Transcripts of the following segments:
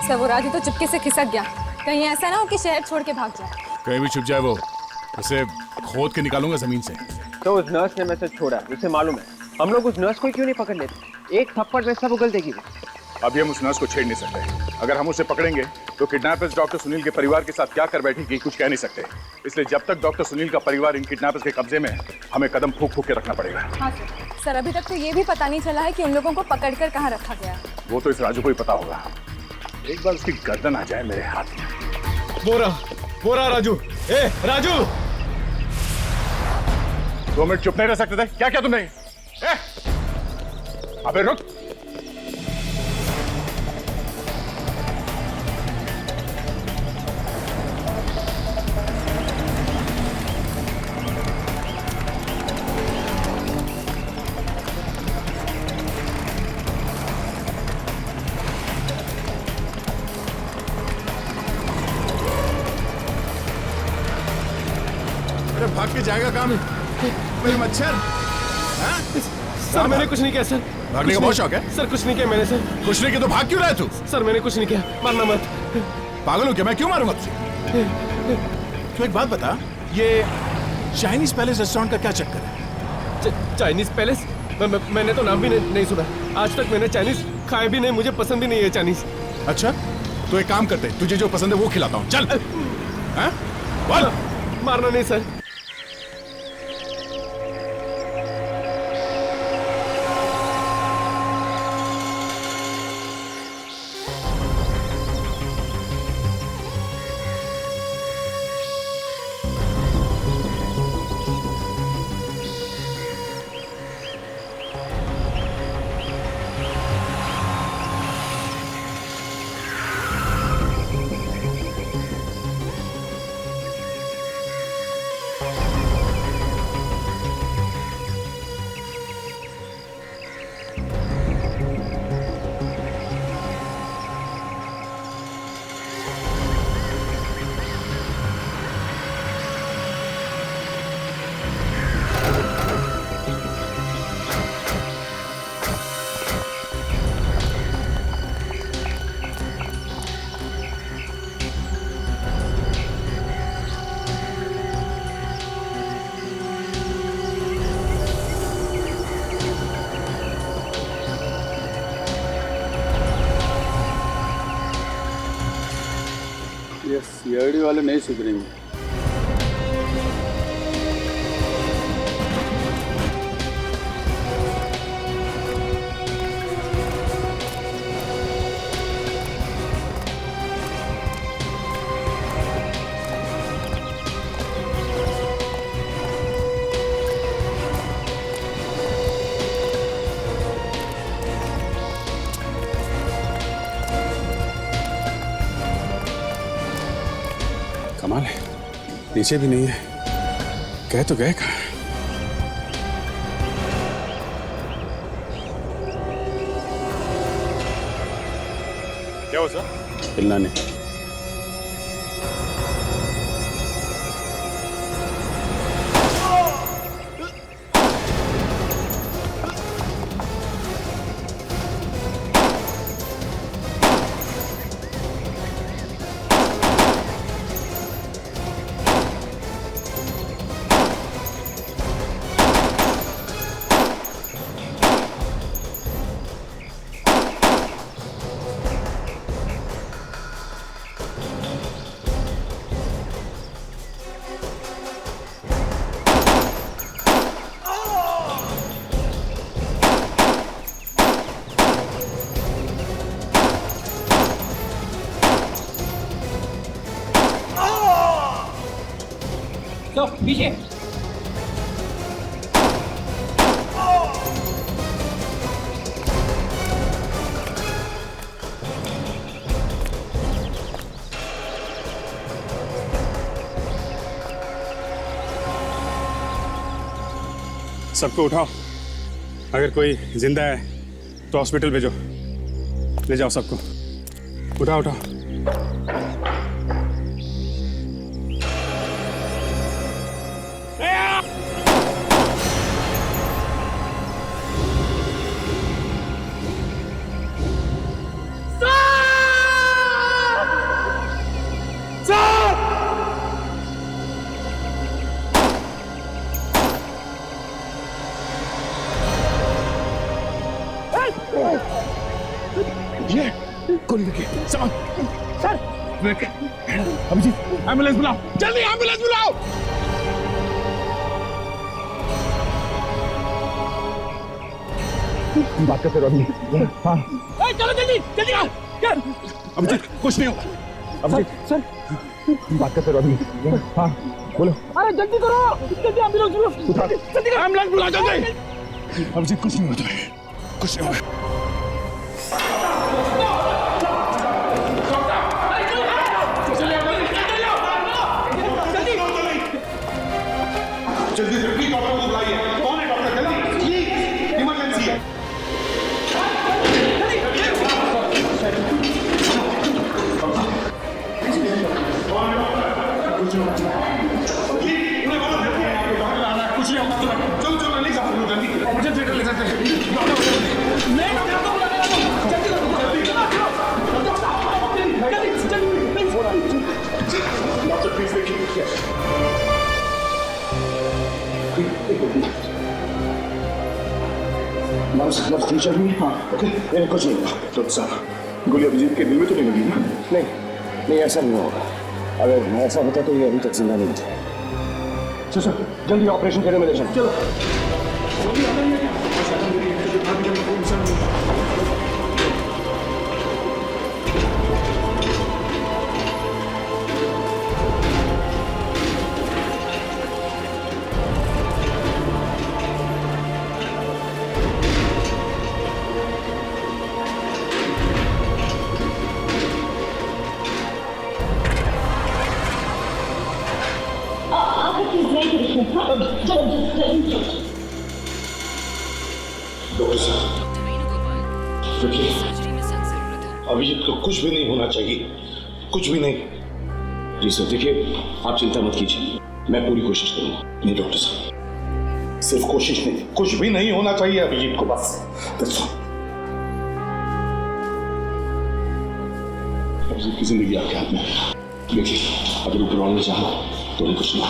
Sir वो राजू तो चुपके से खिसक गया। कहीं ऐसा ना हो कि शहर छोड़ के भाग जाए। कहीं भी छुप जाए वो, उसे खोद के निकालूंगा जमीन से। तो उस नर्स ने मैसेज छोड़ा, उसे मालूम है। हम लोग उस नर्स को क्यों नहीं पकड़ लेते? एक थप्पड़ में सब उगल देगी वो। अभी हम उस नर्स को छेड़ नहीं सकते। अगर हम उसे पकड़ेंगे तो किडनैपर्स डॉक्टर सुनील के परिवार के साथ क्या कर बैठेगी कुछ कह नहीं सकते। इसलिए जब तक डॉक्टर सुनील का परिवार इन किडनैपर्स के कब्जे में है, हमें कदम फूंक फूंक के रखना पड़ेगा। हाँ सर अभी तक तो ये भी पता नहीं चला है कि उन लोगों को पकड़कर कहाँ रखा गया। वो तो इस राजू को ही पता होगा। एक बार उसकी गर्दन आ जाए मेरे हाथ में। बोरा राजू, ए राजू! 2 मिनट चुप नहीं रह सकते थे? क्या क्या तुमने? अबे रुक! अरे भाग के जाएगा काम मेरे मच्छर। सर मैंने कुछ नहीं किया सर। भागने का बहुत शौक है? सर कुछ नहीं किया मैंने सर। कुछ नहीं किया तो भाग क्यों रहा है तू? सर मैंने कुछ नहीं किया, मारना मत। पागल हो क्या? मैं क्यों मारूंगा तुझे? तू एक बात बता, ये चाइनीज पैलेस रेस्टोरेंट का क्या चक्कर है? Chinese palace? मैंने तो नाम भी नहीं सुना। आज तक मैंने चाइनीज खाए भी नहीं, मुझे पसंद ही नहीं है चाइनीज। अच्छा तो एक काम करते, तुझे जो पसंद है वो खिलाता हूँ। चल। बोल। मारना नहीं सर। सीआईडी वाले नहीं सुधरेंगे। कमाल है, नीचे भी नहीं है। कह तो गए कहाँ? क्या हुआ सर? हिलना नहीं। तो पीछे। सबको उठाओ, अगर कोई जिंदा है तो हॉस्पिटल भेजो। ले जाओ सबको, उठाओ उठाओ। ये गोली लगी सामान सर अभिजीत एम्बुलेंस बुलाओ जल्दी एम्बुलेंस बुलाओ बात करते रहो अभी हाँ चलो जल्दी जल्दी आओ अभिजीत कुछ नहीं होगा अभिजीत सर बात करते रहो अभी हाँ बोलो अरे जल्दी करो जल्दी एम्बुलेंस बुलाओ जल्दी एम्बुलेंस बुलाओ जल्दी अभिजीत कुछ नहीं होता है कुछ नहीं होगा जल्दी जल्दी डॉक्टर को बुलाइए कौन है डॉक्टर जल्दी प्लीज इमरजेंसी है कुछ नहीं होगा चलो चलो नहीं जा जल्दी मुझे थिएटर ले सकते हैं नहीं डॉक्टर को बुलाने वाला जल्दी डॉक्टर प्लीज देखिए नर्स टीचर भी हाँ ओके कुछ नहीं होगा डॉक्टर साहब गोली अभिजीत के दिल में तो नहीं लगी ना नहीं ऐसा नहीं होगा अगर ऐसा होता तो ये अभी तक जिंदा नहीं थे सर जल्दी ऑपरेशन करने में ले जाओ चलो डॉक्टर साहब देखिए अभिजीत को कुछ भी नहीं होना चाहिए कुछ भी नहीं जी सर देखिए आप चिंता मत कीजिए मैं पूरी कोशिश करूंगा नहीं डॉक्टर साहब सिर्फ कोशिश नहीं कुछ भी नहीं होना चाहिए अभिजीत को बस अभिजीत की जिंदगी आपके हाथ में देखिए अगर ऊपर वाले ने चाहा तो उन्हें कुछ नहीं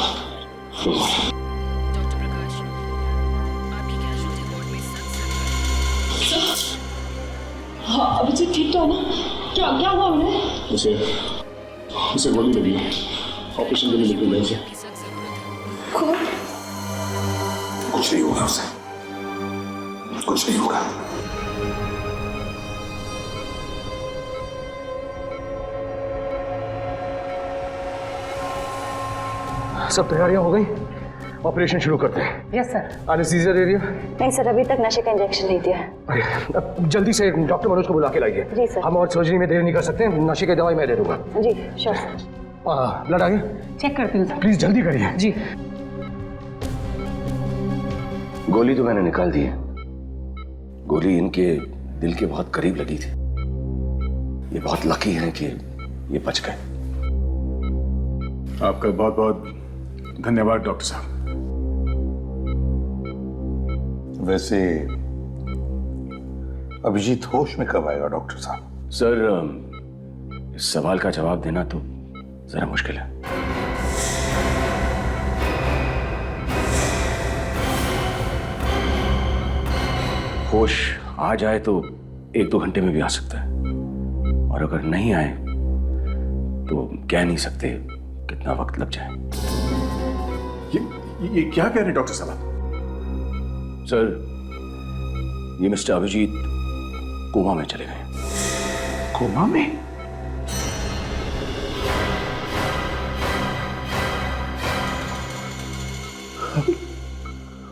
होगा अभिजीत ठीक तो है ना क्या क्या हुआ उन्हें उसे गोली लगी ऑपरेशन के लिए निकल गए थे कुछ नहीं होगा उसे कुछ नहीं होगा सब तैयारियां हो गई ऑपरेशन शुरू करते हैं यस सर एनेस्थीसिया दे दिया नहीं सर अभी तक नशे का इंजेक्शन नहीं दिया है अरे अब जल्दी से डॉक्टर मनोज को बुला के लाइए जी सर हम और सर्जरी में देर नहीं कर सकते नशे की दवाई मैं दे दूंगा जी श्योर सर ब्लड आ गया चेक करती हूँ प्लीज जल्दी करिए जी गोली तो मैंने निकाल दी है गोली इनके दिल के बहुत करीब लगी थी ये बहुत लकी है कि ये बच गए आपका बहुत बहुत धन्यवाद डॉक्टर साहब वैसे अभिजीत होश में कब आएगा डॉक्टर साहब सर इस सवाल का जवाब देना तो जरा मुश्किल है होश आ जाए तो 1-2 घंटे में भी आ सकता है और अगर नहीं आए तो कह नहीं सकते कितना वक्त लग जाए ये क्या कह रहे हैं डॉक्टर साहब सर ये मिस्टर अभिजीत कोमा में चले गए कोमा में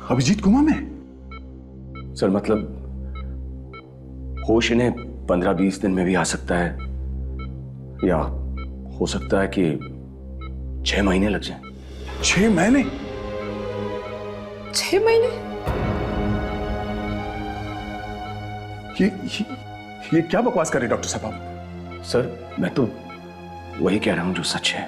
अभिजीत कोमा में सर मतलब होश इन्हें 15-20 दिन में भी आ सकता है या हो सकता है कि 6 महीने लग जाए 6 महीने 6 महीने ये क्या बकवास कर रहे डॉक्टर साहब आप सर मैं तो वही कह रहा हूं जो सच है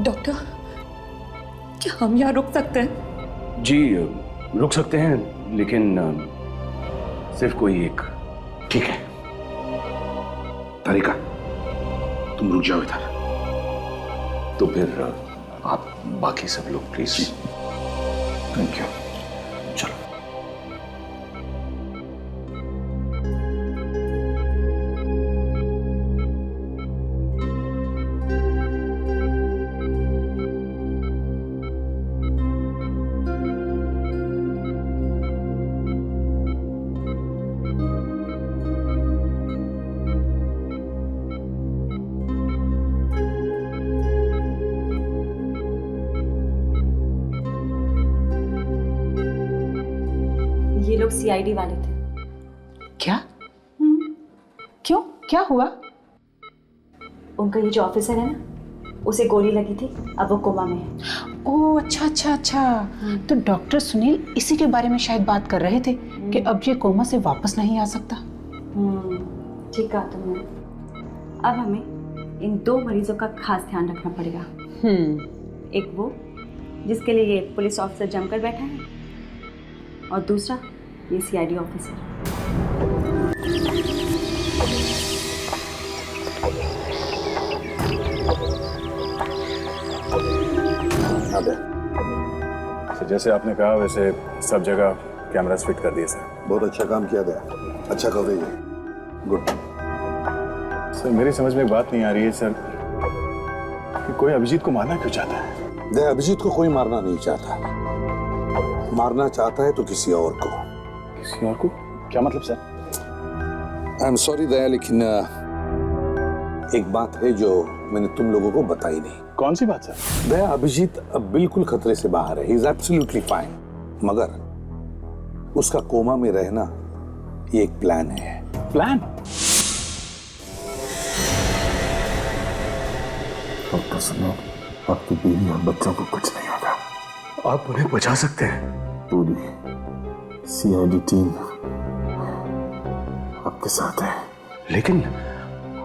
डॉक्टर क्या हम यहाँ रुक सकते हैं जी रुक सकते हैं, लेकिन सिर्फ कोई एक। ठीक है तारिका, तुम रुक जाओ इधर। तो फिर आप बाकी सब लोग प्लीज। Thank you. चलो। ये लोग सीआईडी वाले थे। क्या? क्यों, क्या हुआ? उनका ये जो ऑफिसर है ना, उसे गोली लगी थी, अब वो कोमा में है। ओह अच्छा अच्छा अच्छा, तो डॉक्टर सुनील इसी के बारे में शायद बात कर रहे थे कि अब ये कोमा से वापस नहीं आ सकता। ठीक कहा तुमने। अब हमें इन 2 मरीजों का खास ध्यान रखना पड़ेगा। एक वो जिसके लिए ये पुलिस ऑफिसर जमकर बैठा है, और दूसरा ये सीआईडी ऑफिसर। सर जैसे आपने कहा वैसे सब जगह कैमरास फिट कर दिए सर। बहुत अच्छा काम किया गया, अच्छा कवरेज है, गुड। सर मेरी समझ में एक बात नहीं आ रही है सर कि कोई अभिजीत को मारना क्यों चाहता है? दया, अभिजीत को कोई मारना नहीं चाहता। मारना चाहता है तो किसी और को। किसी और को? क्या मतलब सर? आई एम सॉरी दया, लेकिन एक बात है जो मैंने तुम लोगों को बताई नहीं। कौन सी बात सर? दया, अभिजीत अब बिल्कुल खतरे से बाहर है, ही इज एब्सोल्युटली फाइन, मगर उसका कोमा में रहना ये एक प्लान है। प्लान? डॉक्टर सुनो, आपकी बीवी और बच्चों को कुछ नहीं होगा, आप उन्हें बचा सकते हैं। पूरी सीआईडी टीम आपके साथ है। लेकिन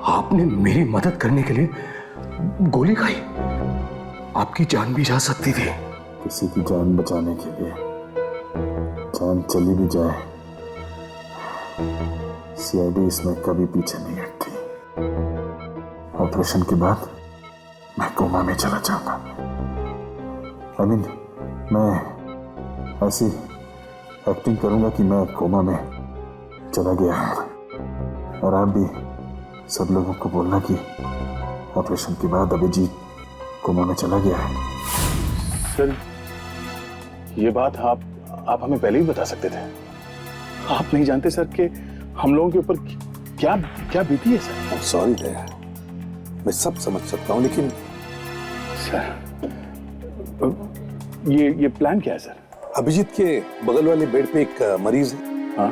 आपने मेरी मदद करने के लिए गोली खाई, आपकी जान भी जा सकती थी। किसी की जान बचाने के लिए जान चली भी जाए, सीआईडी इसमें कभी पीछे नहीं हटती। ऑपरेशन के बाद मैं कोमा में चला जाऊंगा। आई मीन, मैं ऐसी एक्टिंग करूंगा कि मैं कोमा में चला गया हूं, और आप भी सब लोगों को बोलना कि ऑपरेशन के बाद अभिजीत कोमा में चला गया है। सर ये बात आप हमें पहले ही बता सकते थे। आप नहीं जानते सर कि हम लोगों के ऊपर क्या क्या बीती है सर। सॉरी दया, मैं सब समझ सकता हूं, लेकिन सर ये प्लान क्या है सर? अभिजीत के बगल वाले बेड पे एक मरीज है। हाँ?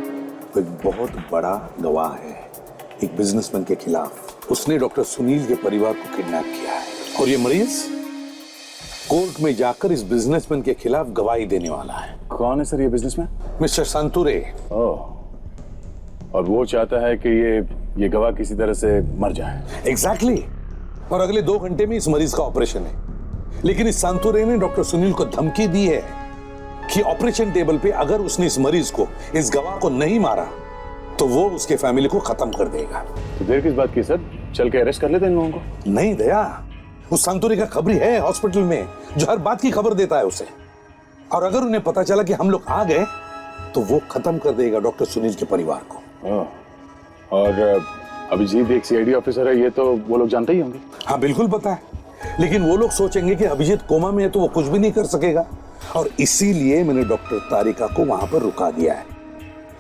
तो एक बहुत बड़ा गवाह है एक बिजनेसमैन के खिलाफ। उसने डॉक्टर सुनील के परिवार को किडनैप किया है, और ये मरीज कोर्ट में जाकर इस बिजनेसमैन के खिलाफ गवाही देने वाला है। कौन है सर ये बिजनेसमैन? मिस्टर संतुरे। और वो चाहता है कि ये गवाह किसी तरह से मर जाए। एग्जैक्टली। और अगले 2 घंटे में इस मरीज का ऑपरेशन है, लेकिन इस संतुरे ने डॉक्टर सुनील को धमकी दी है कि ऑपरेशन टेबल पे अगर उसने इस मरीज को, इस गवाह को नहीं मारा तो वो उसके फैमिली को खत्म कर देगा। तो देर किस बात की सर, चल के अरेस्ट कर लेते हैं इन लोगों को। नहीं दया, उस संतुरे का खबरी है हॉस्पिटल में जो हर बात की खबर देता है उसे, और अगर उन्हें पता चला कि हम लोग आ गए तो वो खत्म कर देगा डॉक्टर सुनील के परिवार को। और अभिजीत एक सीआईडी ऑफिसर है, ये तो वो लोग जानते ही होंगे। हाँ बिल्कुल पता है, लेकिन वो लोग सोचेंगे कि अभिजीत कोमा में है तो वो कुछ भी नहीं कर सकेगा, और इसीलिए मैंने डॉक्टर तारिका को वहां पर रुका दिया है।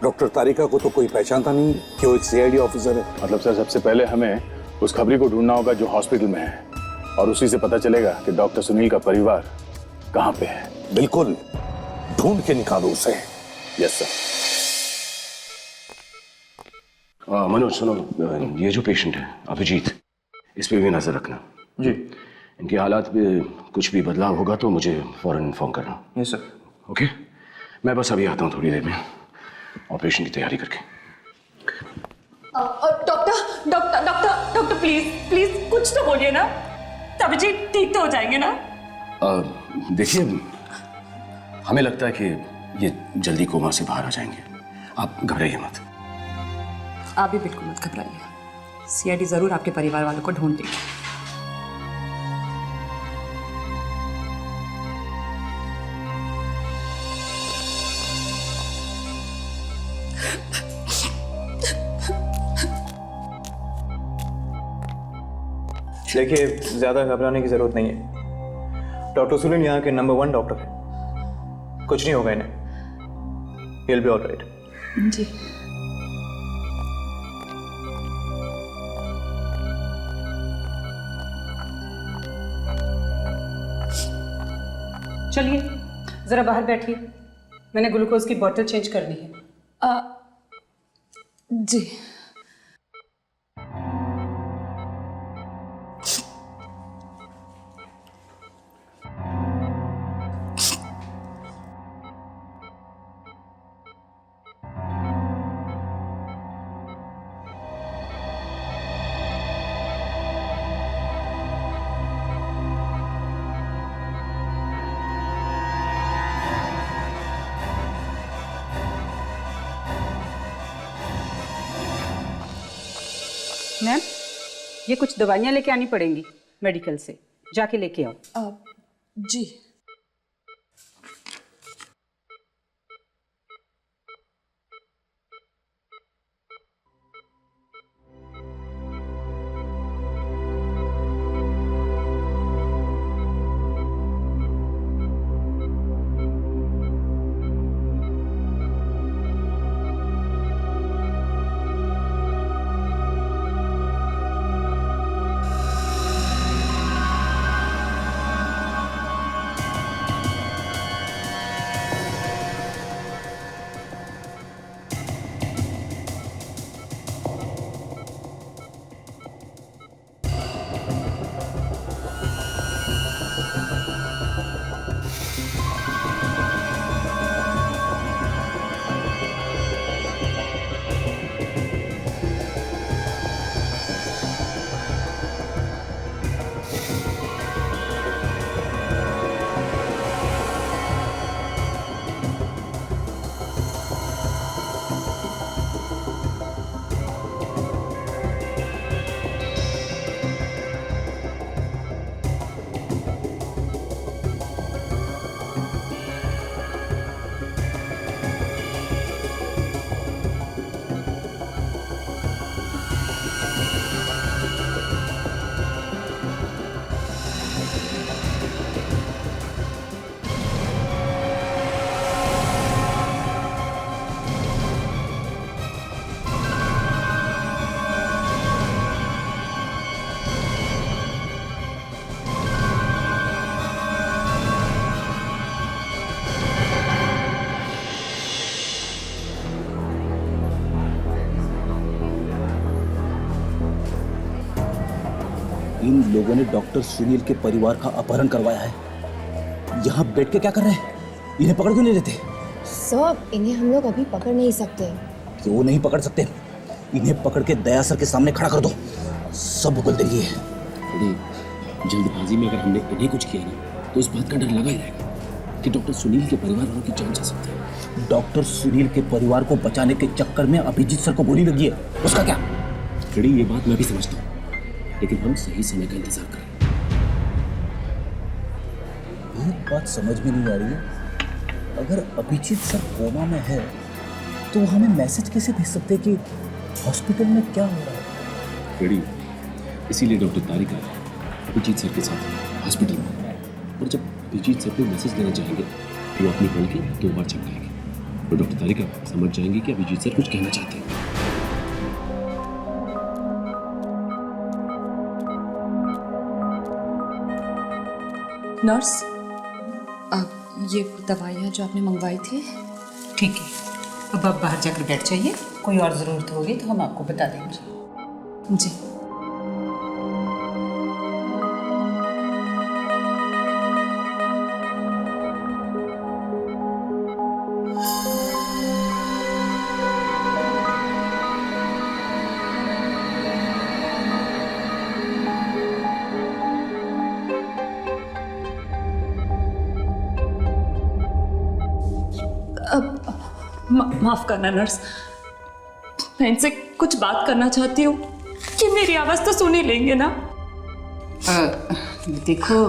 डॉक्टर तारिका को तो कोई पहचानता नहीं कि वो एक सीआईडी ऑफिसर है। मतलब सर सबसे पहले हमें उस खबरी को ढूंढना होगा जो हॉस्पिटल में है, और उसी से पता चलेगा कि डॉक्टर सुनील का परिवार कहाँ पे है। बिल्कुल, ढूंढ के निकालो उसे। Yes sir. मनोज सुनो, ये जो पेशेंट है अभिजीत, इस पे भी नजर रखना जी। इनके हालात में कुछ भी बदलाव होगा तो मुझे फौरन इन्फॉर्म करना। Yes sir. ओके, मैं बस अभी आता हूँ थोड़ी देर में ऑपरेशन की तैयारी करके। Doctor doctor doctor doctor please please कुछ तो बोलिए ना, अभिजीत ठीक तो हो जाएंगे ना? देखिए, हमें लगता है कि ये जल्दी कोमा से बाहर आ जाएंगे। आप घबराइए मत। आप भी बिल्कुल मत घबराइए। सीआईडी जरूर आपके परिवार वालों को ढूंढ देगी। देखिए, ज्यादा घबराने की जरूरत नहीं है। डॉक्टर सुनील यहाँ के नंबर 1 डॉक्टर है। कुछ नहीं होगा इन्हें। He'll be all right. जी। चलिए जरा बाहर बैठिए, मैंने ग्लूकोज की बोतल चेंज करनी है। जी। मैम, ये कुछ दवाइयाँ लेके आनी पड़ेंगी मेडिकल से, जाके लेके आओ। जी। इन लोगों ने डॉक्टर सुनील के परिवार का अपहरण करवाया है। यहाँ बैठ के क्या कर रहे हैं? इन्हें पकड़ क्यों नहीं लेते? सर, इन्हें हम लोग अभी पकड़ नहीं सकते। क्यों नहीं पकड़ सकते? इन्हें पकड़ के दया सर के सामने खड़ा कर दो, सब भुगत देंगे। जल्दबाजी में अगर हमने इन्हें कुछ किया ना तो इस बात का डर लगा ही रहेगा कि डॉक्टर सुनील के परिवार वालों की जान जा सकती है। डॉक्टर सुनील के परिवार को बचाने के चक्कर में अभिजीत सर को गोली लगी है, उसका क्या? खड़ी ये बात मैं भी समझता हूँ, लेकिन हम सही समय का इंतजार कर रहे हैं। एक बात समझ में नहीं आ रही है, अगर अभिजीत सर कोमा में है तो हमें मैसेज कैसे भेज सकते हैं कि हॉस्पिटल में क्या हो रहा है? खड़ी इसीलिए डॉक्टर तारिका अभिजीत सर के साथ हॉस्पिटल में, और जब अभिजीत सर को मैसेज देना चाहेंगे तो वो अपनी कॉल की 2 बार चमकाएंगे, तो डॉक्टर तारिका समझ जाएंगे कि अभिजीत सर कुछ कहना चाहते हैं। नर्स, ये दवाइयाँ जो आपने मंगवाई थी। ठीक है, अब आप बाहर जाकर बैठ जाइए, कोई और ज़रूरत होगी तो हम आपको बता देंगे। जी। माफ करना नर्स, मैं इनसे कुछ बात करना चाहती हूँ कि मेरी आवाज तो सुन ही लेंगे ना। देखो,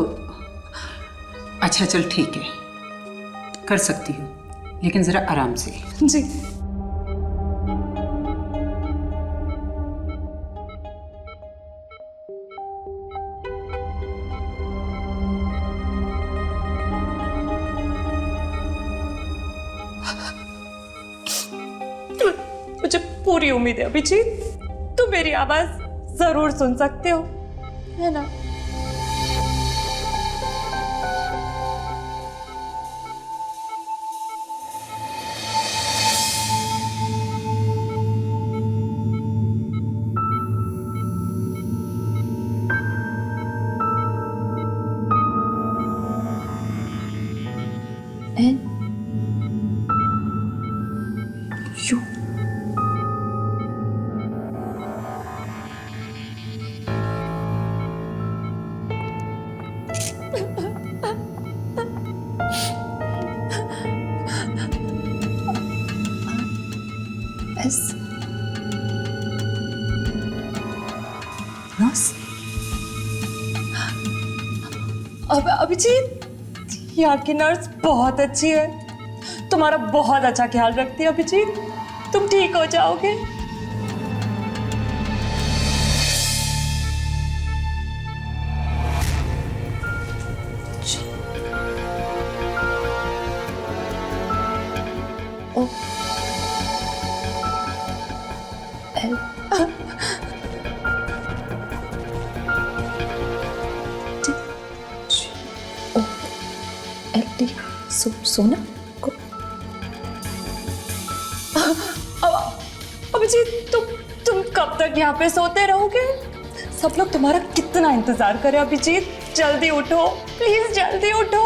अच्छा चल ठीक है, कर सकती हूँ, लेकिन जरा आराम से। जी। मुझे पूरी उम्मीद है अभिजीत, तुम मेरी आवाज जरूर सुन सकते हो, है ना? अब अभिजीत, यहाँ की नर्स बहुत अच्छी है, तुम्हारा बहुत अच्छा ख्याल रखती है अभिजीत, तुम ठीक हो जाओगे। ओ एल सोना को अभिजीत, तुम कब तक यहाँ पे सोते रहोगे? सब लोग तुम्हारा कितना इंतजार करें अभिजीत, जल्दी उठो प्लीज, जल्दी उठो।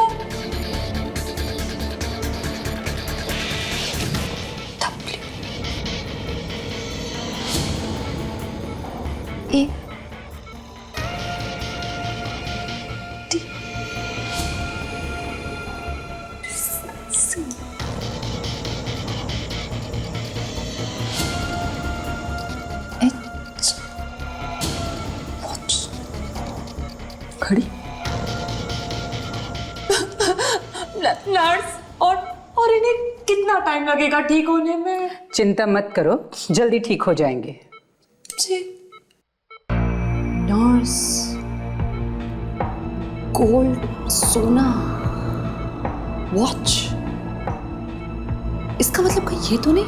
ए खड़ी नर्स, और इन्हें कितना टाइम लगेगा ठीक होने में? चिंता मत करो, जल्दी ठीक हो जाएंगे। जी। नर्स, गोल्ड, सोना, वॉच, इसका मतलब कहीं ये तो नहीं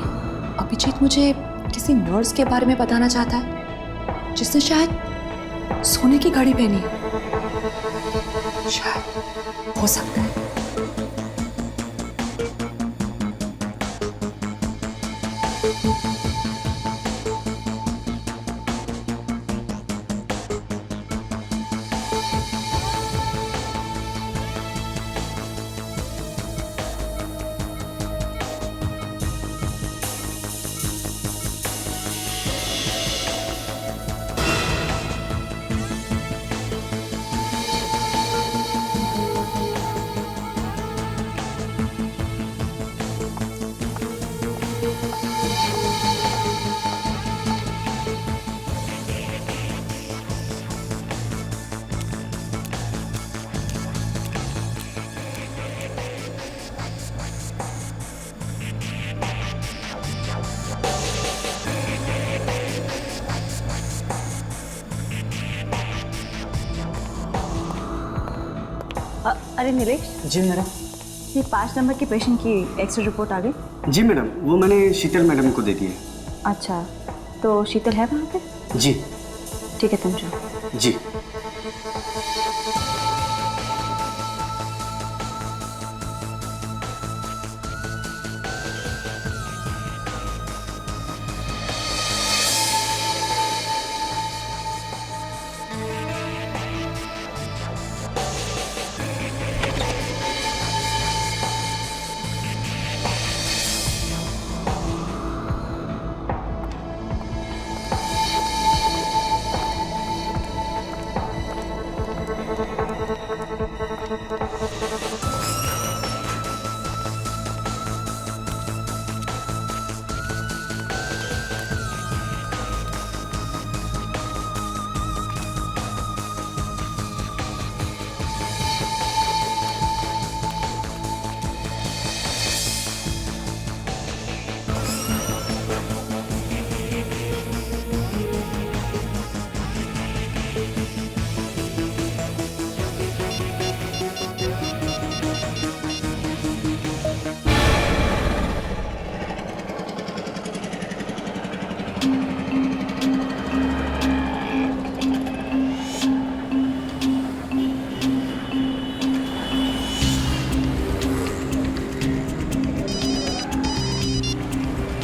अभिजीत मुझे किसी नर्स के बारे में बताना चाहता है जिसने शायद सोने की घड़ी पहनी है? शायद हो सकता है। अरे नीलेश जी मैडम, ये 5 नंबर के पेशेंट की एक्सरे रिपोर्ट आ गई? जी मैडम, वो मैंने शीतल मैडम को दे दी है। अच्छा, तो शीतल है वहाँ पे? जी ठीक है, तुम जाओ। जी।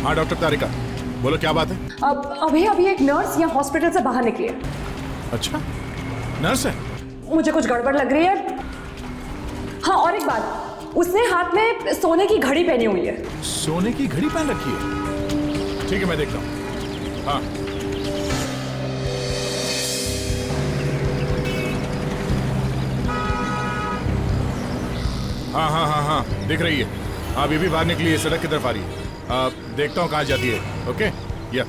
हाँ डॉक्टर तारिका, बोलो क्या बात है? अब अभी अभी एक नर्स यहाँ हॉस्पिटल से बाहर निकली है। अच्छा, नर्स है? मुझे कुछ गड़बड़ लग रही है। हाँ, और एक बात, उसने हाथ में सोने की घड़ी पहनी हुई है। सोने की घड़ी पहन रखी है? ठीक है, मैं देखता हूँ। हाँ हाँ हाँ हाँ हाँ दिख रही है। हाँ अभी भी बाहर निकली है, सड़क की तरफ आ रही है। देखता हूँ कहाँ जाती है। ओके या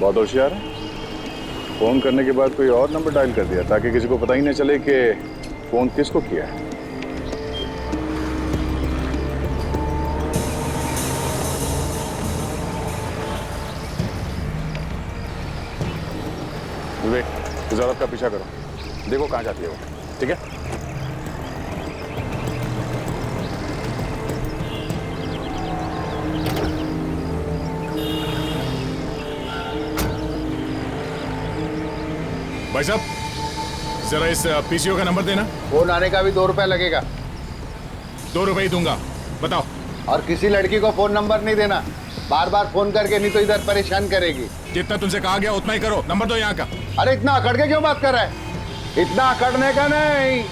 बहुत होशियार है। फोन करने के बाद कोई और नंबर डायल कर दिया ताकि किसी को पता ही न चले कि फोन किसको किया है। विवेक, इस औरत का पीछा करो, देखो कहाँ जाती है वो। ठीक है? भाई साहब, जरा इस पीसीओ का नंबर देना। फोन आने का भी 2 रुपए लगेगा। 2 रुपए ही दूंगा, बताओ। और किसी लड़की को फोन नंबर नहीं देना, बार बार फोन करके, नहीं तो इधर परेशान करेगी। जितना तुमसे कहा गया उतना ही करो। नंबर दो यहाँ का। अरे इतना अकड़ के क्यों बात कर रहा है? इतना अकड़ने का नहीं,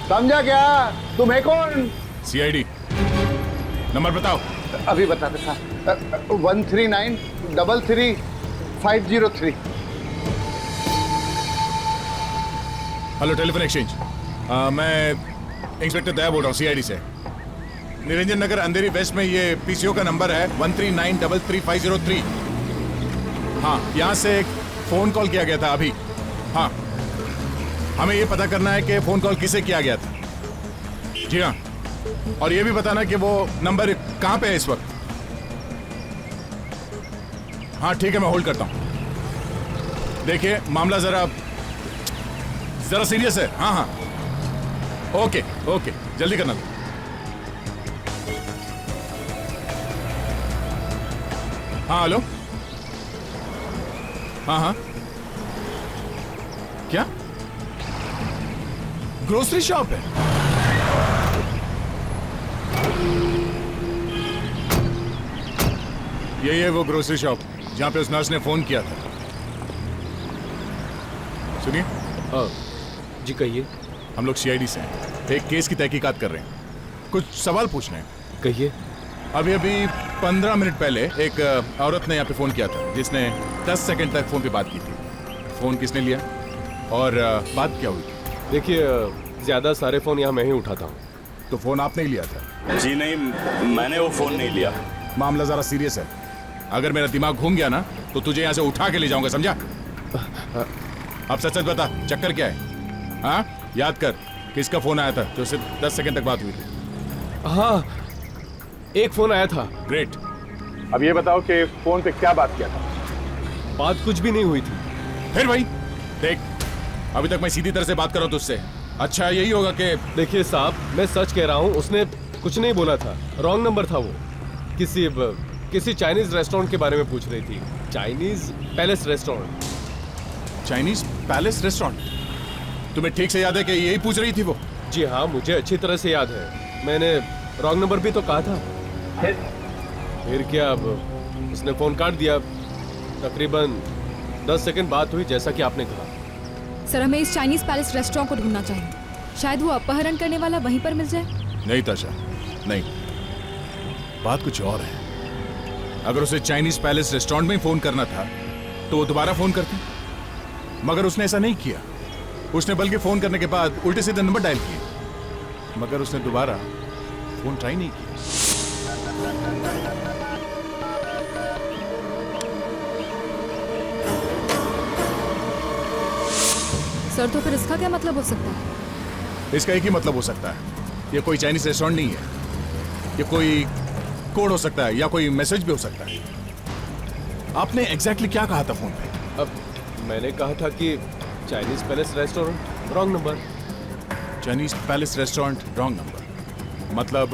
समझा क्या? तुम है कौन? सीआईडी। नंबर बताओ। अभी बताते साहब। 139 33 503। हेलो टेलीफोन एक्सचेंज, मैं इंस्पेक्टर दया बोल रहा हूँ सीआईडी से। निरंजन नगर अंधेरी वेस्ट में ये पीसीओ का नंबर है 13933 हाँ, यहाँ से एक फोन कॉल किया गया था अभी। हाँ, हमें ये पता करना है कि फोन कॉल किसे किया गया था। जी हाँ, और ये भी बताना कि वो नंबर कहाँ पे है इस वक्त। हाँ ठीक है, मैं होल्ड करता हूँ। देखिए मामला जरा सीरियस है। हाँ हाँ, ओके ओके, जल्दी करना। हाँ हेलो। हाँ हाँ, क्या ग्रोसरी शॉप है? यही है वो ग्रोसरी शॉप जहां पे उस नर्स ने फोन किया था। सुनिए। जी कहिए। हम लोग सीआईडी से हैं, एक केस की तहकीकात कर रहे हैं, कुछ सवाल पूछने हैं। कहिए। अभी 15 मिनट पहले एक औरत ने यहाँ पे फोन किया था जिसने 10 सेकंड तक फोन पे बात की थी। फोन किसने लिया और बात क्या हुई? देखिए, ज्यादा सारे फोन यहाँ मैं ही उठाता हूँ। तो फोन आपने ही लिया था? जी नहीं, मैंने वो फोन नहीं लिया। मामला जरा सीरियस है, अगर मेरा दिमाग घूम गया ना तो तुझे यहाँ से उठा के ले जाऊंगा, समझा? अब सच सच बता, चक्कर क्या है? हाँ, याद कर किसका फोन आया था जो सिर्फ 10 सेकंड तक बात हुई थी? हाँ, एक फोन आया था। ग्रेट। अब ये बताओ कि फोन पे क्या बात किया था? बात कुछ भी नहीं हुई थी। फिर भाई देख, अभी तक मैं सीधी तरह से बात कर रहा हूँ तुझसे। अच्छा यही होगा कि देखिए साहब, मैं सच कह रहा हूँ, उसने कुछ नहीं बोला था। रॉन्ग नंबर था वो। किसी चाइनीज रेस्टोरेंट के बारे में पूछ रही थी। Chinese palace restaurant. Chinese palace restaurant? तुम्हें ठीक से याद है कि यही पूछ रही थी वो? जी हाँ, मुझे अच्छी तरह से याद है। मैंने रॉन्ग नंबर भी तो कहा था। फिर क्या, अब उसने फोन काट दिया। तकरीबन 10 सेकंड बात हुई, जैसा कि आपने कहा। सर, हमें इस चाइनीज पैलेस रेस्टोरेंट को ढूंढना चाहिए। शायद वो अपहरण करने वाला वहीं पर मिल जाए। नहीं ताशा, नहीं, बात कुछ और है। अगर उसे चाइनीज पैलेस रेस्टोरेंट में फोन करना था तो वो दोबारा फोन करती, मगर उसने ऐसा नहीं किया। उसने बल्कि फोन करने के बाद उल्टे सीधे नंबर डायल किए, मगर उसने दोबारा फोन ट्राई नहीं किया? सर तो फिर इसका क्या मतलब हो सकता है? इसका एक ही मतलब हो सकता है, ये कोई चाइनीज रेस्टोरेंट नहीं है। ये कोई कोड हो सकता है या कोई मैसेज भी हो सकता है। आपने एग्जैक्टली क्या कहा था फोन पे? अब मैंने कहा था कि Chinese palace restaurant wrong number. Chinese palace restaurant wrong number मतलब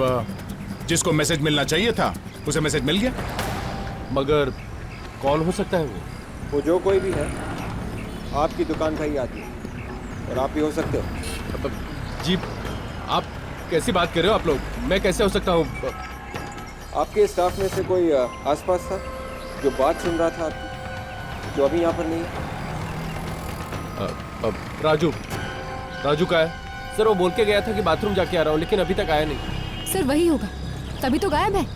जिसको मैसेज मिलना चाहिए था उसे मैसेज मिल गया। मगर कौन हो सकता है वो जो कोई भी है, आपकी दुकान का ही आदमी है और आप ही हो सकते हो। जी आप कैसी बात कर रहे हो आप लोग? मैं कैसे हो सकता हूँ? आपके स्टाफ में से कोई आसपास था जो बात सुन रहा था आपकी, जो अभी यहाँ पर नहीं है? राजू का है सर। वो बोल के गया था कि बाथरूम जाके आ रहा हूँ, लेकिन अभी तक आया नहीं। सर वही होगा, तभी तो गायब है।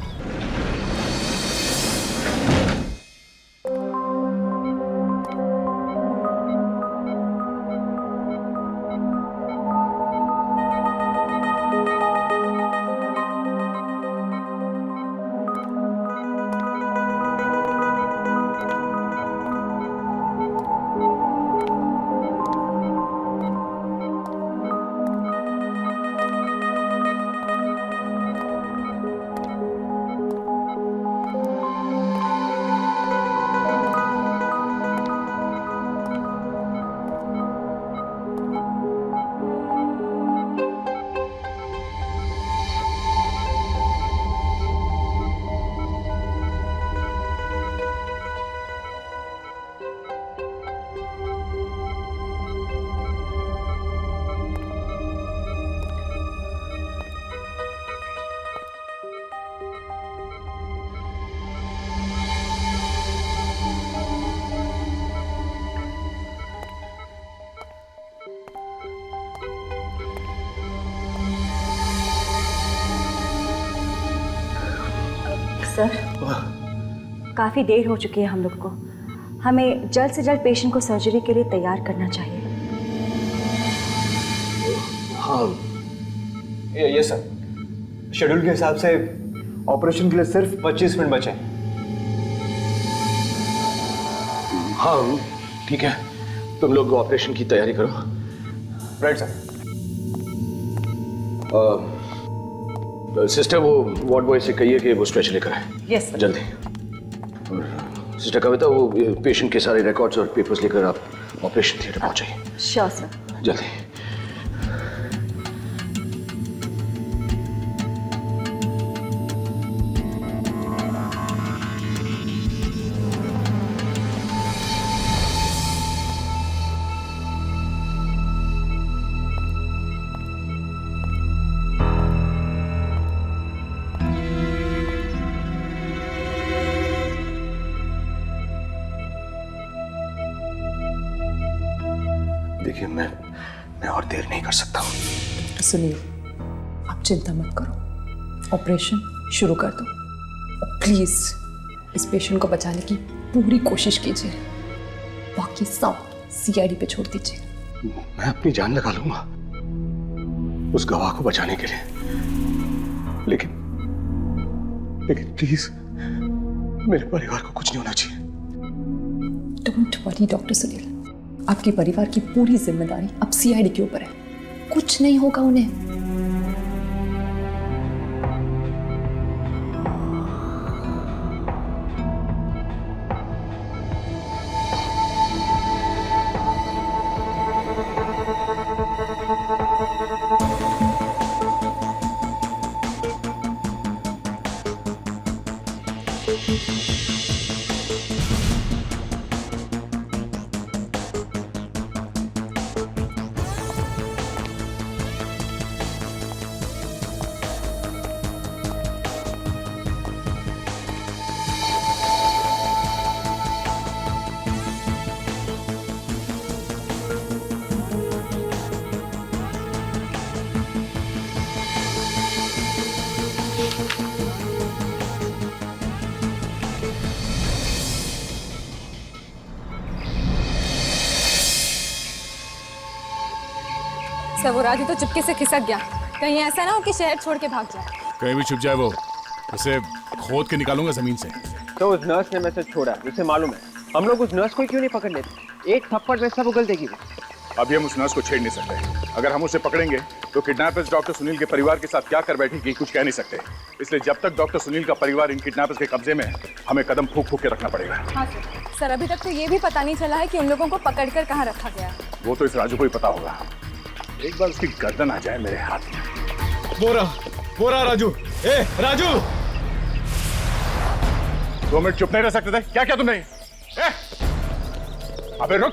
सर, काफ़ी देर हो चुकी है हम लोग को। हमें जल्द से जल्द पेशेंट को सर्जरी के लिए तैयार करना चाहिए। हाँ ये सर, शेड्यूल के हिसाब से ऑपरेशन के लिए सिर्फ 25 मिनट बचे हैं। हाँ ठीक है, तुम लोग ऑपरेशन की तैयारी करो। Right sir. सिस्टर वो वार्ड बॉय से कहिए कि वो स्ट्रेचर लेकर आए। यस जल्दी। और सिस्टर कविता वो पेशेंट के सारे रिकॉर्ड्स और पेपर्स लेकर आप ऑपरेशन थिएटर पहुंचाइए। Sure sir. जल्दी। देखिए मैं और देर नहीं कर सकता हूँ। सुनील, आप चिंता मत करो, ऑपरेशन शुरू कर दो और प्लीज इस पेशेंट को बचाने की पूरी कोशिश कीजिए। बाकी सब सीआईडी पे छोड़ दीजिए। मैं अपनी जान लगा लूंगा उस गवाह को बचाने के लिए, लेकिन प्लीज मेरे परिवार को कुछ नहीं होना चाहिए। डोंट वरी डॉक्टर सुनील, आपके परिवार की पूरी जिम्मेदारी अब सीआईडी के ऊपर है। कुछ नहीं होगा उन्हें। सर वो राजू तो चुपके से खिसक गया। कहीं ऐसा ना हो कि शहर छोड़ के भाग जाए। कहीं भी छुप जाए वो, उसे खोद के निकालूंगा जमीन से। तो उस नर्स ने मैसेज छोड़ा, उसे मालूम है। हम लोग उस नर्स को क्यों नहीं पकड़ लेते? एक थप्पड़ में सब उगल देगी वो। अभी हम उस नर्स को छेड़ नहीं सकते। अगर हम उसे पकड़ेंगे तो किडनैपर्स डॉक्टर सुनील के परिवार के साथ क्या कर बैठेगी कुछ कह नहीं सकते। इसलिए जब तक डॉक्टर सुनील का परिवार इन किडनैपर्स के कब्जे में है, हमें कदम फूंक फूंक के रखना पड़ेगा। हाँ सर, अभी तक तो ये भी पता नहीं चला है कि उन लोगों को पकड़कर कहाँ रखा गया। वो तो इस राजू को ही पता होगा। एक बार उसकी गर्दन आ जाए मेरे हाथ में। वो रहा राजू। ए राजू, 2 मिनट चुप नहीं रह सकते थे? क्या क्या तुमने? अबे रुक।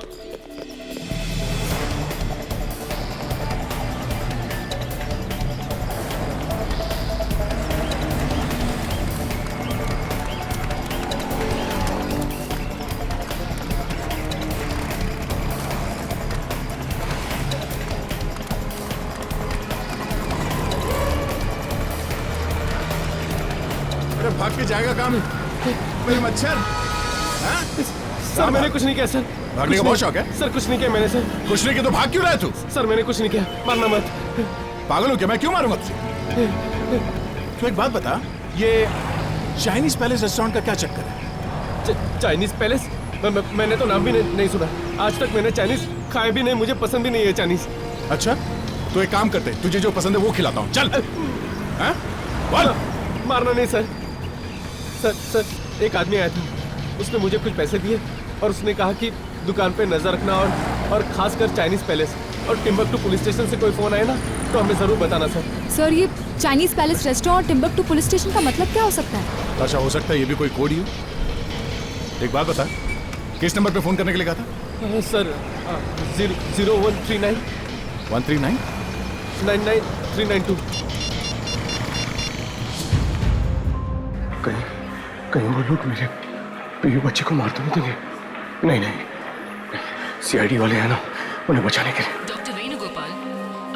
भाग के जाएगा काम मेरे मच्छर। सर मैंने कुछ नहीं किया सर। भागने का बहुत शौक है? सर कुछ नहीं किया मैंने सर। कुछ नहीं किया तो भाग क्यों रहा है तू? सर मैंने कुछ नहीं किया, मारना मत। पागल हो क्या? मैं क्यों मारूंगा तुझे? तो एक बात बता, ये चाइनीज पैलेस रेस्टोरेंट का क्या चक्कर है? Chinese palace? मैंने तो नाम भी नहीं सुना। आज तक मैंने चाइनीज खाए भी नहीं, मुझे पसंद भी नहीं है चाइनीज। अच्छा तो एक काम करते, तुझे जो पसंद है वो खिलाता हूँ। चल। बोल। मारना नहीं सर। सर एक आदमी आया था, उसने मुझे कुछ पैसे दिए और उसने कहा कि दुकान पे नजर रखना और खासकर चाइनीज पैलेस और टिम्बकटू पुलिस स्टेशन से कोई फोन आए ना तो हमें जरूर बताना सर। सर ये चाइनीज पैलेस रेस्टोरेंट और टिम्बकटू पुलिस स्टेशन का मतलब क्या हो सकता है? अच्छा हो सकता है ये भी कोई कोड ही हो। एक बात बता, किस नंबर पे फोन करने के लिए कहा था? सर 0139 139 99392। कहीं वो लोग मेरे पीयू बच्चे को मार तो नहीं देंगे? नहीं, सीआईडी वाले हैं ना, उन्हें बचाने के लिए। डॉक्टर वेणुगोपाल,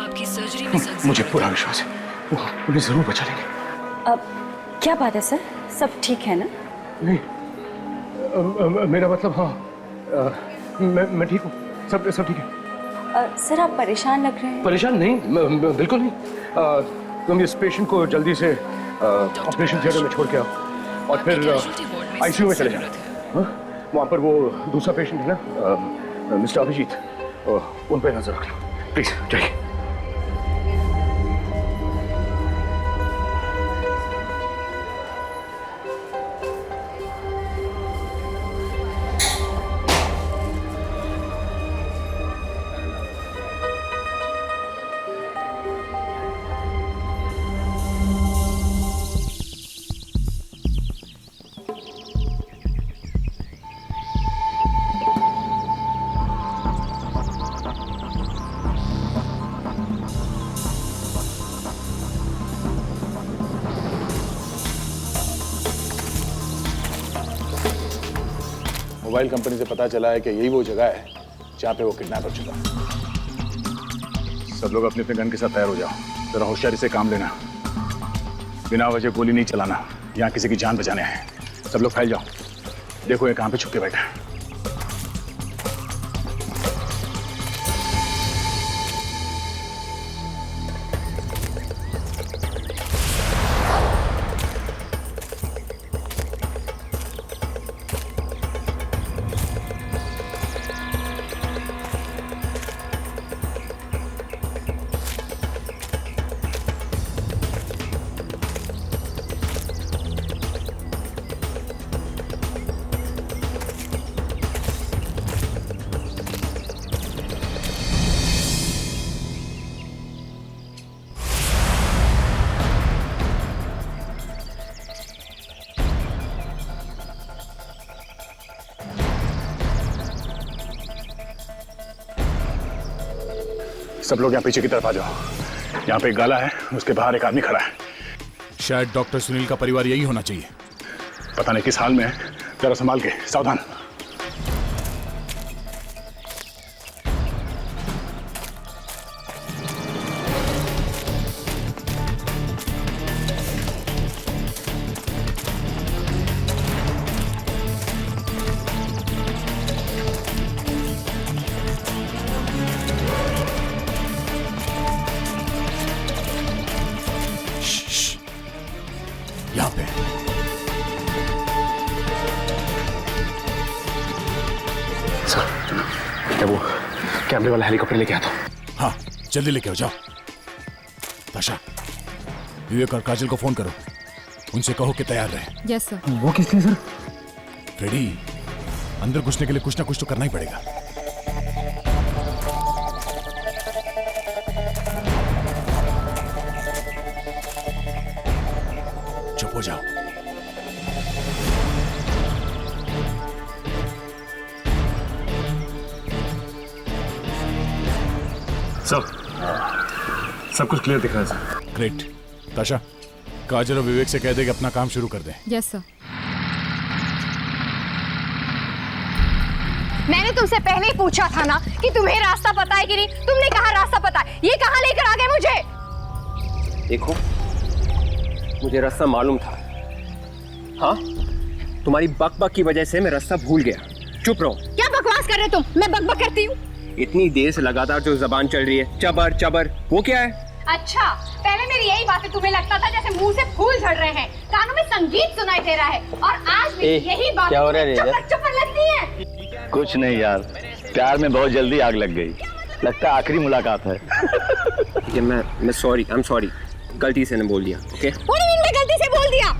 आपकी सर्जरी में मुझे पूरा विश्वास है, वो उन्हें जरूर बचा लेंगे। अब क्या बात है सर, सब ठीक है ना? नहीं, मेरा मतलब हाँ, मैं ठीक हूँ, सब ठीक है। सर आप परेशान लग रहे हैं। परेशान नहीं, बिल्कुल नहीं। तुम इस पेशेंट को जल्दी से ऑपरेशन थिएटर में छोड़ के आओ और फिर आईसीयू में चले जाओ। वहाँ पर वो दूसरा पेशेंट है ना, मिस्टर अभिजीत, उन पर नजर रखना प्लीज। जाइए। मोबाइल कंपनी से पता चला है कि यही वो जगह है जहाँ पे वो किडनैपर छुपा। सब लोग अपने अपने गन के साथ तैयार हो जाओ। जरा होशियारी से काम लेना, बिना वजह गोली नहीं चलाना। यहाँ किसी की जान बचाने हैं। सब लोग फैल जाओ, देखो ये कहाँ पे छुप के बैठा है। सब लोग यहाँ पीछे की तरफ आ जाओ। यहाँ पे एक गाला है, उसके बाहर एक आदमी खड़ा है। शायद डॉक्टर सुनील का परिवार यही होना चाहिए। पता नहीं किस हाल में है, जरा संभाल के, सावधान। यहाँ पे। सर, मैं वो कैमरे वाला हेलीकॉप्टर लेके आता हूँ। हाँ, जल्दी लेके आओ, जाओ। ताशा, विवेक और काजल को फोन करो, उनसे कहो कि तैयार रहे। Yes sir. वो किस लिए सर? फ्रेडी, अंदर घुसने के लिए कुछ ना कुछ तो करना ही पड़ेगा। चुप हो जाओ। सब कुछ क्लियर दिख रहा है सर। ग्रेट। ताशा, काजल और विवेक से कह दे कि अपना काम शुरू कर दें। Yes sir. मैंने तुमसे पहले ही पूछा था ना कि तुम्हें रास्ता पता है कि नहीं। तुमने कहा रास्ता पता है, ये कहाँ लेकर आ गए मुझे? देखो, मुझे रास्ता मालूम था। हाँ, तुम्हारी बकबक की वजह से मैं रास्ता भूल गया। चुप रहो। क्या बकवास कर रहे तुम? मैं बकबक करती हूँ? इतनी देर से लगातार जो जबान चल रही है, चबर चबर, वो क्या है? अच्छा, पहले मेरी यही बातें तुम्हें लगता था जैसे मुंह से फूल झड़ रहे हैं, कानों में संगीत सुनाई दे रहा है, और आज भी यही बातें चपर चपर लगती है। कुछ नहीं यार, प्यार में बहुत जल्दी आग लग गई। लगता है आखिरी मुलाकात है। ठीक है, मैं सॉरी, आई एम सॉरी, गलती से ने बोल दिया। ओके? मैं गलती से बोल दिया।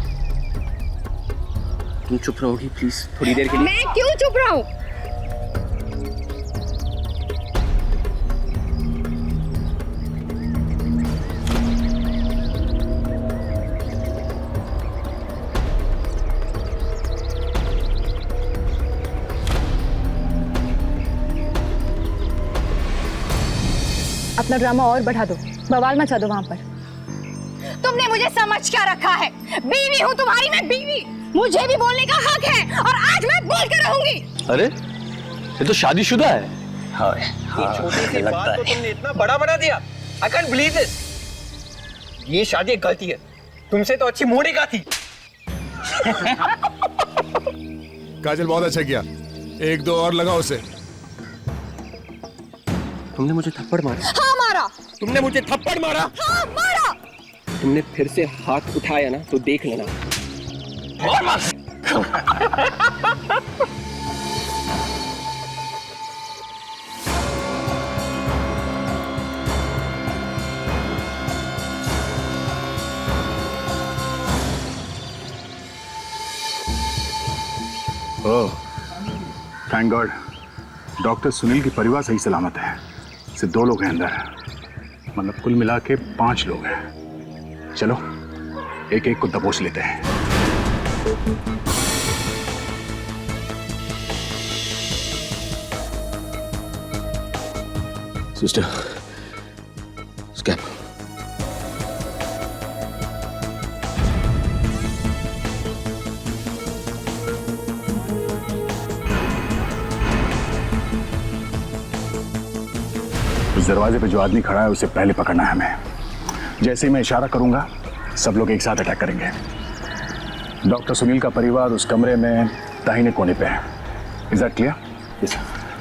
तुम चुप रहोगी प्लीज थोड़ी देर के लिए? मैं क्यों चुप रहूं? अपना ड्रामा और बढ़ा दो, बवाल मचा दो वहां पर। तुमने मुझे समझ क्या रखा है? बीवी हूँ तुम्हारी, मैं बीवी। मुझे भी बोलने का हक है, और आज मैं बोल कर रहूंगी। अरे ये तो शादीशुदा है। हाँ, छोटी सी बात तो तुमने इतना बड़ा बना दिया। I can't believe this। ये शादी एक गलती है, तुमसे तो अच्छी मोनिका थी। काजल, बहुत अच्छा किया, एक दो और लगाओ उसे। तुमने मुझे थप्पड़ मारा? हाँ मारा। तुमने मुझे थप्पड़ मारा? हाँ मारा। तुमने फिर से हाथ उठाया ना तो देख लेना। और मार। ओह, थैंक गॉड, डॉक्टर सुनील की परिवार सही सलामत है। सिर्फ 2 लोग हैं अंदर, मतलब कुल मिला के 5 लोग हैं। चलो एक एक को दबोच लेते हैं। Sister, scan. उस दरवाजे पे जो आदमी खड़ा है उसे पहले पकड़ना है हमें। जैसे ही मैं इशारा करूंगा सब लोग एक साथ अटैक करेंगे। डॉक्टर सुनील का परिवार उस कमरे में दाहिने कोने पे है। Is that clear? यस।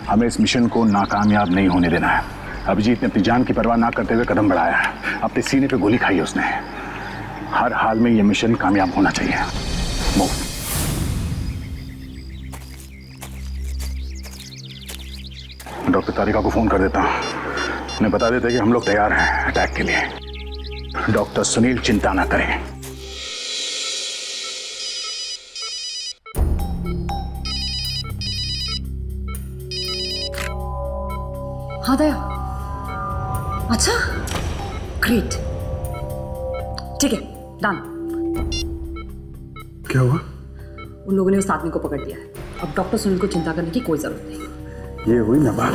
हमें इस मिशन को नाकामयाब नहीं होने देना है। अभिजीत ने अपनी जान की परवाह ना करते हुए कदम बढ़ाया है। अपने सीने पे गोली खाई है उसने। हर हाल में यह मिशन कामयाब होना चाहिए। मूव। डॉक्टर तारिका को फोन कर देता हूँ, उन्हें बता देते कि हम लोग तैयार हैं अटैक के लिए। डॉक्टर सुनील चिंता ना करें। हाँ दया, अच्छा, ग्रेट, ठीक है, डन। क्या हुआ? उन लोगों ने उस आदमी को पकड़ लिया है। अब डॉक्टर सुनील को चिंता करने की कोई जरूरत नहीं। ये हुई ना बात।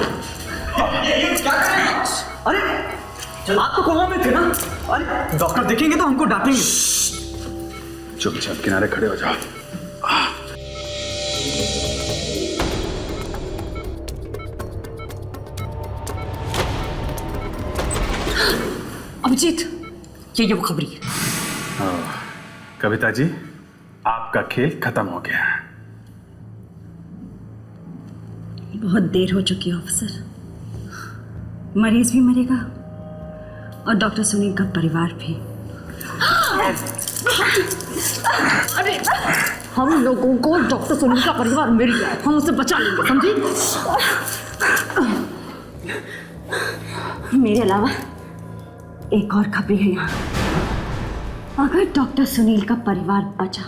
अरे आप तो कोमा में थे ना? अरे डॉक्टर देखेंगे तो हमको डांटेंगे। चुपचाप किनारे खड़े हो जाओ। अभिजीत, ये वो खबरी है। कविता जी, आपका खेल खत्म हो गया। बहुत देर हो चुकी है ऑफिसर। मरीज भी मरेगा और डॉक्टर सुनील का परिवार भी। अरे हम लोगों को डॉक्टर सुनील का परिवार मिल गया, हम उसे बचा लेंगे, समझी? मेरे अलावा एक और खबरी है यहाँ। अगर डॉक्टर सुनील का परिवार बचा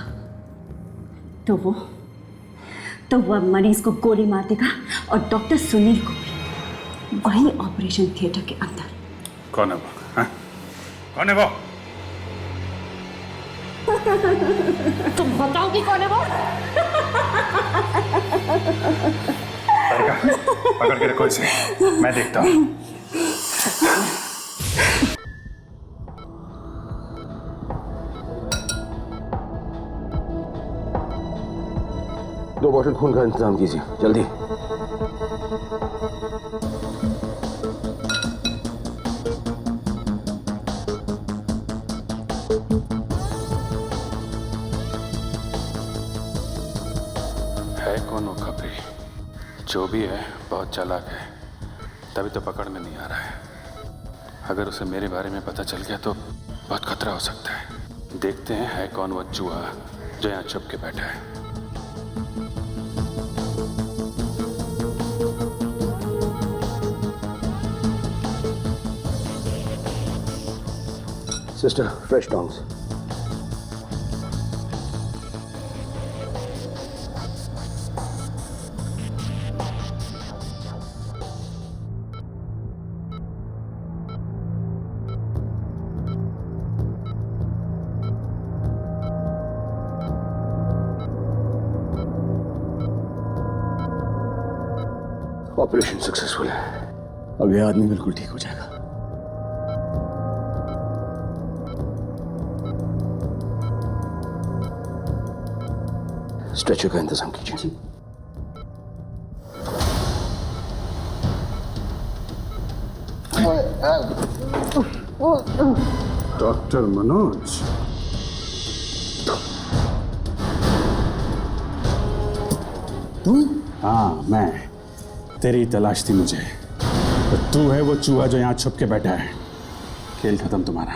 तो वो मरीज को गोली मार देगा और डॉक्टर सुनील को भी वही ऑपरेशन थिएटर के अंदर। कौन है वो? हाँ? कौन है वो? तुम बताओगी कौन है वो? पकड़ के रखो इसे, मैं देखता हूँ। दो बॉटल खून का इंतजाम कीजिए जल्दी। है कौन वो खबरी? जो भी है बहुत चालाक है, तभी तो पकड़ में नहीं आ रहा है। अगर उसे मेरे बारे में पता चल गया तो बहुत खतरा हो सकता है। देखते हैं है कौन वो चूहा जो यहाँ छुप के बैठा है। Sister, fresh tongs. Operation successful है। अब यह आदमी बिल्कुल ठीक हो जाएगा। स्ट्रेचर का इंतजाम कीजिए। डॉक्टर मनोज, तुम? हाँ, मैं। तेरी तलाश थी मुझे। तो तू है वो चूहा जो यहाँ छुप के बैठा है। खेल खत्म तुम्हारा।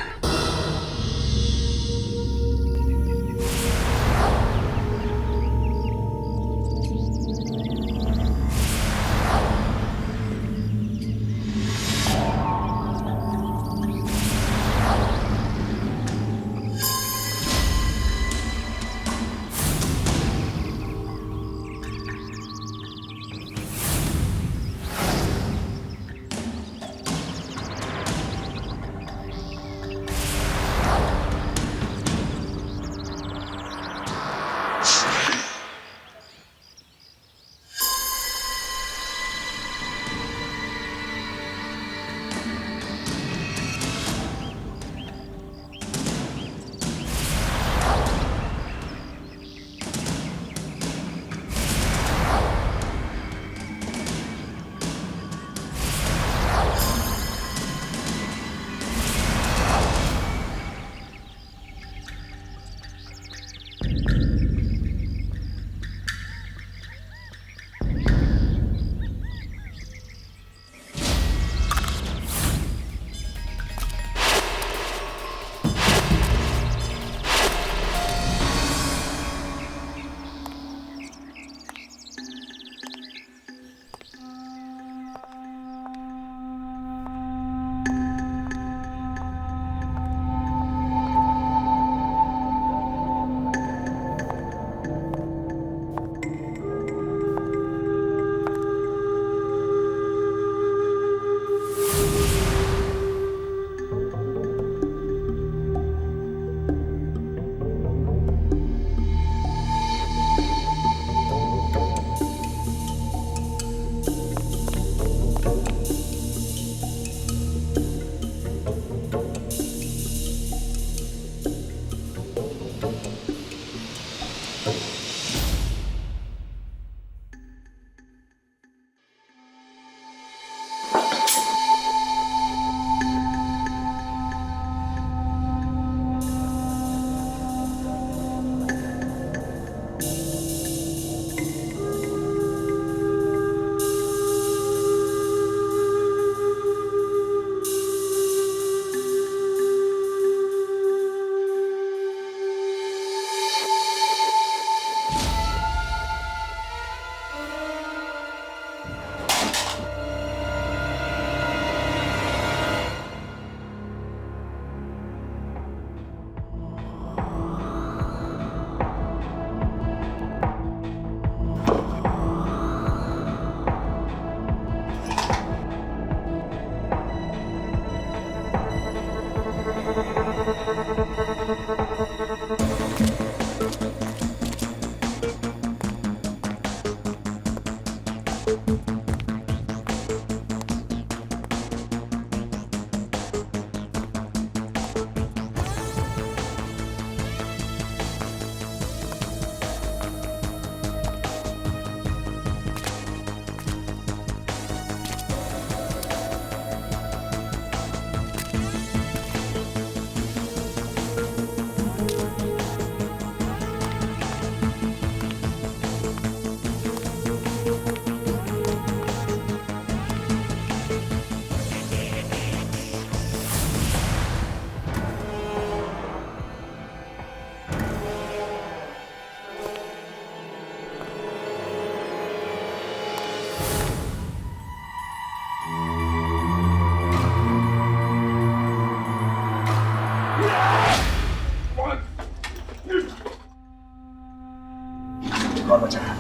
और बचाया।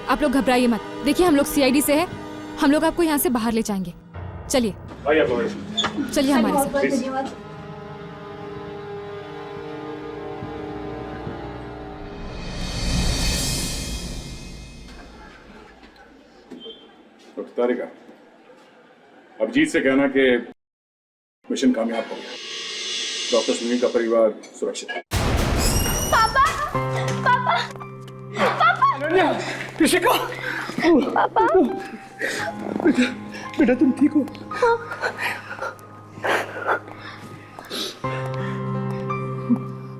आप लोग घबराइए मत। देखिए हम लोग सीआईडी से हैं, हम लोग आपको यहाँ से बाहर ले जाएंगे। चलिए चलिए हमारे साथ। धन्यवाद। डॉक्टर तारिका, अभिजीत से कहना कि मिशन कामयाब हो गया। डॉक्टर सुनील का परिवार सुरक्षित है। पापा पापा पापा अनन्या, ऋषिका, पापा बेटा तुम ठीक हो?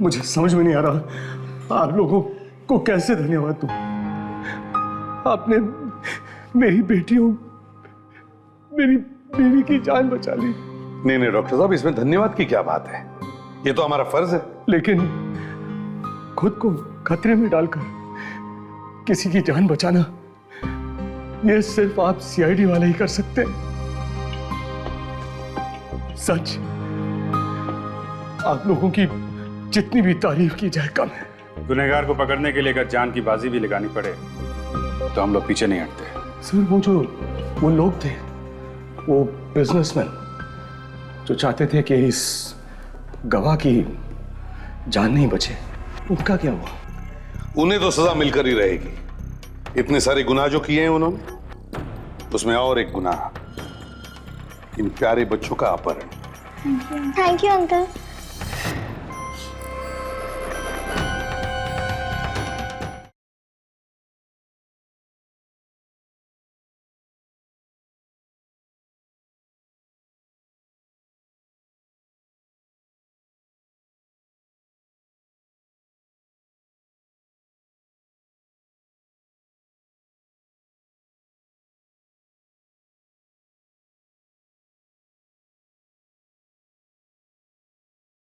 मुझे समझ में नहीं आ रहा आप लोगों को कैसे धन्यवाद दूं। आपने मेरी बेटियों, मेरी बीवी की जान बचा ली। नहीं नहीं डॉक्टर साहब, इसमें धन्यवाद की क्या बात है, ये तो हमारा फर्ज है। लेकिन खुद को खतरे में डालकर किसी की जान बचाना, ये सिर्फ आप सीआईडी वाले ही कर सकते हैं। सच, आप लोगों की जितनी भी तारीफ की जाए कम है। गुनहगार को पकड़ने के लिए अगर जान की बाजी भी लगानी पड़े तो हम लोग पीछे नहीं हटते। सर, वो लोग थे, वो बिजनेसमैन जो चाहते थे कि इस गवाह की जान नहीं बचे, उनका क्या हुआ? उन्हें तो सजा मिलकर ही रहेगी। इतने सारे गुनाह जो किए हैं उन्होंने, उसमें और एक गुनाह, इन प्यारे बच्चों का अपहरण। Thank you uncle.